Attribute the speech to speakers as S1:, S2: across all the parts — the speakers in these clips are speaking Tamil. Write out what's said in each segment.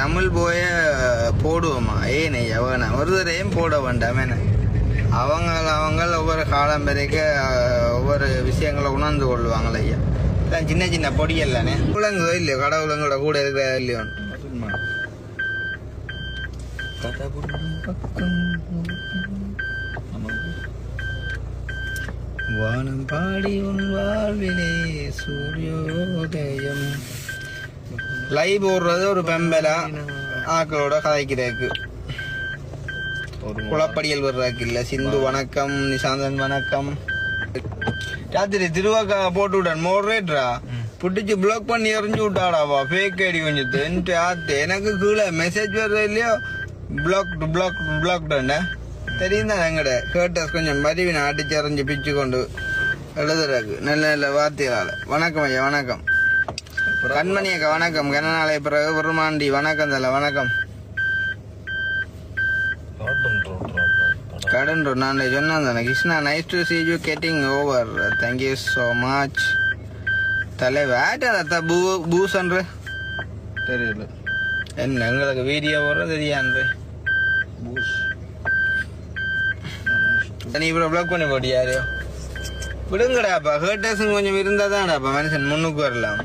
S1: தமிழ் போய போடுவோமா ஏனே வேணாம் ஒரு தரையும் போட வேண்டாம் என்ன அவங்க ஒவ்வொரு காலம் வரைக்கும் ஒவ்வொரு விஷயங்களை உணர்ந்து கொள்வாங்களே ஐயா எல்லாம் சின்ன சின்ன பொடியல்லானே உலங்கோ இல்லையோ கடவுளங்களோட கூட இருக்கிற இல்லையோ வானம் பாடி உன் வாழ்விலே சூரியோதயம் லைவ் போடுறது ஒரு பெம்பலா ஆக்களோட கதைக்கிறதுக்கு குளப்படியல் வர்றதுக்கு இல்ல சிந்து வணக்கம் நிசாந்தன் வணக்கம் ராத்திரி திருவாக்கா போட்டு விட்டான் மோட்ரேட்டரா புட்டிச்சு பிளாக் பண்ணி எறிஞ்சு விட்டாடாவா ஃபேக் ஐடி கொஞ்சம் ஆத்து எனக்கு கீழே மெசேஜ் வர்றது இல்லையோ பிளாக் தெரியும் தான் எங்கட கேட்டஸ் கொஞ்சம் மருவினை அடிச்சு எறிஞ்சு பிச்சு கொண்டு எழுதுறதுக்கு நல்ல நல்ல வார்த்தையால வணக்கம் ஐயா வணக்கம் கண்மணி அக்கா வணக்கம் கனநாளை பிறகு பெருமாண்டி வணக்கம் தல வணக்கம் கடன் நான் சொன்னேன் தானே Krishna nice to see you getting over thank you so much தலை வேட்டா பூசன்ற தெரியல என்ன எங்களுக்கு வீடியோ போடுற தெரியாது நீ இப்போ பிளாக் பண்ணி போட்டியாரு விடுங்கடாப்பா ஹேட்டர்ஸ் கொஞ்சம் இருந்தா தான்டாப்பா மனுஷன் முன்னுக்கு வரலாம்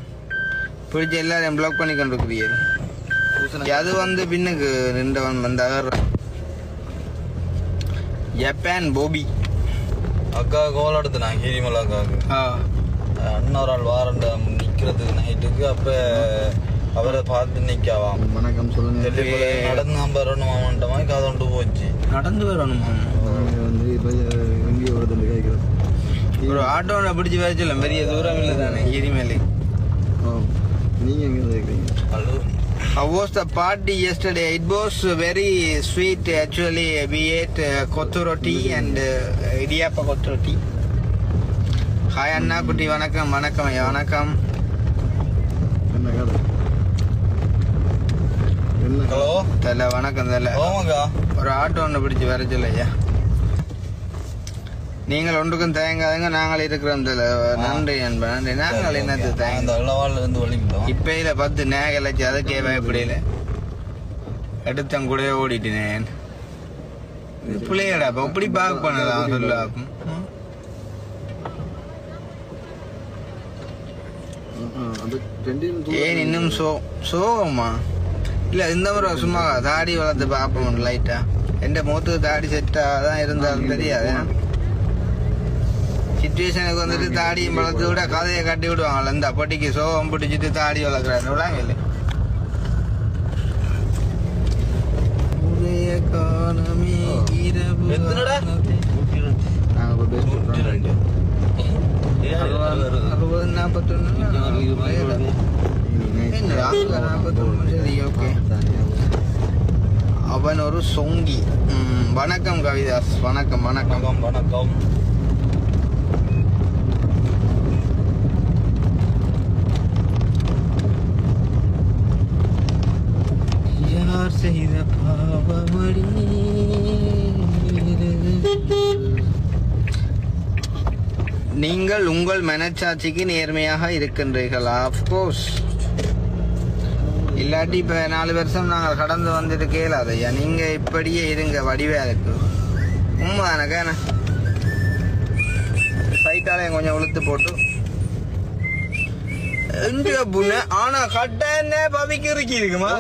S1: பிடிச்ச எல்லாரையும் பிளாக் பண்ணி கொண்டிருக்கிறீர்கள் அது வந்து பின்னுக்கு நின்றவன் வந்தார் ஜப்பான் போபி
S2: அக்கா கோல் எடுத்து நான் ஹீரிமலா அக்காவுக்கு இன்னொரு ஆள் வாரண்ட நிக்கிறதுக்கு நைட்டுக்கு அப்ப அவரை பார்த்து நிக்காவாம்
S1: வணக்கம் சொல்லுங்க
S2: நடந்து நம்ம வரணும் அவன்கிட்ட மாதிரி காதை கொண்டு போச்சு
S1: நடந்து வரணுமா
S3: வந்து இப்போ எங்கேயோ வருது கேட்குறது
S1: ஒரு ஆட்டோவை பிடிச்சி வரைச்சல பெரிய தூரம் இல்லை தானே ஹீரிமலை
S3: நீங்கள் எங்கே கேட்குறீங்க
S1: How was the party yesterday? It was very sweet actually. We ate kothu roti and idiappa kothu roti. Hi Anna Kuti vanakkam vanakkam ya vanakkam.
S3: என்ன கதை என்ன
S2: ஹலோ
S1: தல வணக்கம் தல
S2: ஓமக்கா
S1: ஒரு ஆட்டோ ஒன்று பிடிச்சி வர சொல்லையா நீங்கள் ஒன்றுக்கும் தயங்காதங்க நாங்கள் இருக்கிறோம் தல நன்றி நண்பன் நன்றி நாங்கள் என்னது தயங்க
S2: அந்த இளவாள் இருந்து வலிக்கிட்டோம்
S1: இப்ப இத 10 நேகலைச்சு அதுக்கே பயப்படையில எடுத்தம் கூட ஓடிட்டேன் பிள்ளையடா இப்படி பாக் பண்ணலாம் சொல்ல
S3: அது
S1: ஏன் இன்னும் சோகமா இல்ல இந்த முறை சும்மா தாடி வளர்த்து பார்ப்போம் லைட்டா எந்த முகத்துக்கு தாடி செட்டா தான் இருந்தாலும் தெரியாது சிச்சுவேஷனுக்கு வந்துட்டு தாடியும் வளர்த்து விட கதையை கட்டி விடுவாங்கல்ல இந்த அப்பட்டிக்கு சோகம் பிடிச்சிட்டு தாடி வளர்க்குறாரு விடாங்க இல்லை உதய காலமே இரவு
S2: எத்தனடா?
S3: நாங்கள் இப்போ பேசிட்டு
S1: 60 41 ஓகே அவன் ஒரு சொங்கி வணக்கம் கவிதாஸ் வணக்கம் வணக்கம்
S2: வணக்கம் வணக்கம்
S1: யார் செய்த பாவமடி நீங்கள் உங்கள் மனச்சாட்சிக்கு நேர்மையாக இருக்கின்றீர்களா? ஆஃப்கோர்ஸ். இல்லாட்டி இப்போ 4 வருஷம் நாங்கள் கடந்து வந்துட்டு கேளாதையா நீங்கள் இப்படியே இருங்க வடிவா இருக்கு உண்மை எனக்கான சைட்டாலையும் கொஞ்சம் உளுத்து போட்டு ஆனா கட்டாயம் பவிக்கு இருக்குமா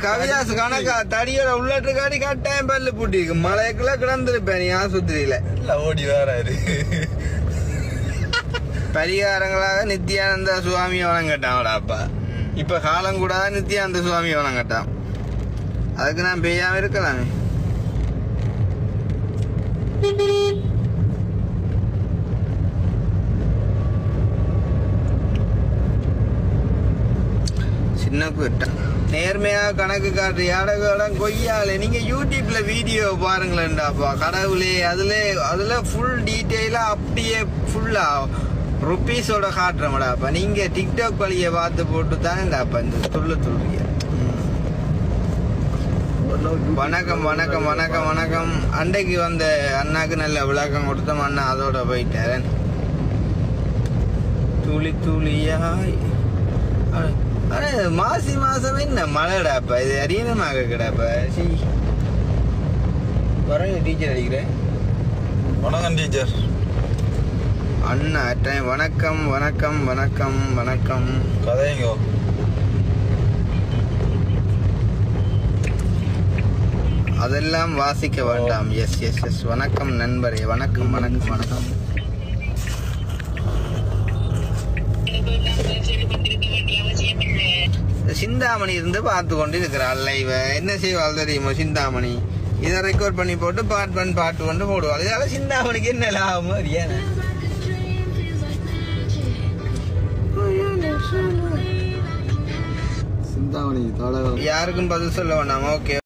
S1: கவிதாசு கணக்கா தடியோட உள்ளட்டு காடி கட்டாயம் பல்லு பூட்டி இருக்கு மலைக்குள்ள கிடந்திருப்பேன் நீ ஆஸ்பத்திரியில
S2: ஓடி வராது
S1: பரிகாரங்களாக நித்யானந்த சுவாமி வணங்கட்டான் அப்பா இப்ப காலம் கூட நித்யானந்த சுவாமி வணங்கட்டான் அதுக்கு நான் பெய்யாம இருக்கலாமே சின்ன கூட்டம் நேர்மையாக கணக்கு காட்டு யாடகம் கொய்யால நீங்க யூடியூப்ல வீடியோ பாருங்களேன்டாப்பா கடவுளே அதுல ஃபுல் டீட்டெயிலா அப்படியே ஃபுல்லா ருப்பீஸோட காட்டுறோம்டாப்பா நீங்க டிக்டாக் வழியை பார்த்து போட்டு தானேடாப்பா இந்த சொல்றீங்க வணக்கம் வணக்கம் வணக்கம் வணக்கம் அன்றைக்கு வந்த அண்ணாக்கு நல்ல விளக்கம் கொடுத்தோம் அண்ணா அதோட போயிட்டாரன் துளி துளியாய் ஆனா மாசி மாசம் என்ன மழைடாப்பா இது அரியணமாக கிடாப்பா சி வரங்க டீச்சர் அடிக்கிறேன்
S2: வணக்கம் டீச்சர்
S1: அண்ணா டைம் வணக்கம் வணக்கம் வணக்கம் வணக்கம்
S2: கதைங்கோ
S1: அதெல்லாம் வாசிக்க வேண்டாம் எஸ் எஸ் எஸ் வணக்கம் நண்பரே வணக்கம் வணக்கம் வணக்கம் சிந்தாமணி இருந்து பார்த்து கொண்டு இருக்கிறாள் லைவ என்ன செய்வாள் தெரியுமோ சிந்தாமணி இதை ரெக்கார்ட் பண்ணி போட்டு பாட்டு கொண்டு போடுவாள் இதால சிந்தாமணிக்கு என்ன லாபமோ ஏன்னா
S3: சிந்தாமணி
S1: யாருக்கும் பதில் சொல்ல வேண்டாம் ஓகே